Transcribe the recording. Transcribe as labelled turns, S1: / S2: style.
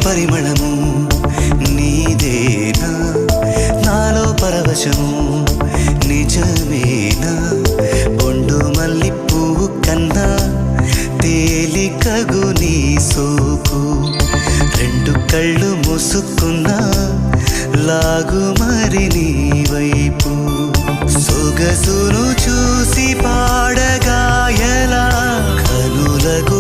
S1: పరిమళము నీదేనా నాలో పరవశము నిజమేనా బొండు మల్లి పువ్వు కన్నా తేలికగు నీ సోకు రెండు కళ్ళు మూసుకున్నా లాగు మరి నీ వైపు సొగసును చూసి పాడగాయలా కనులకు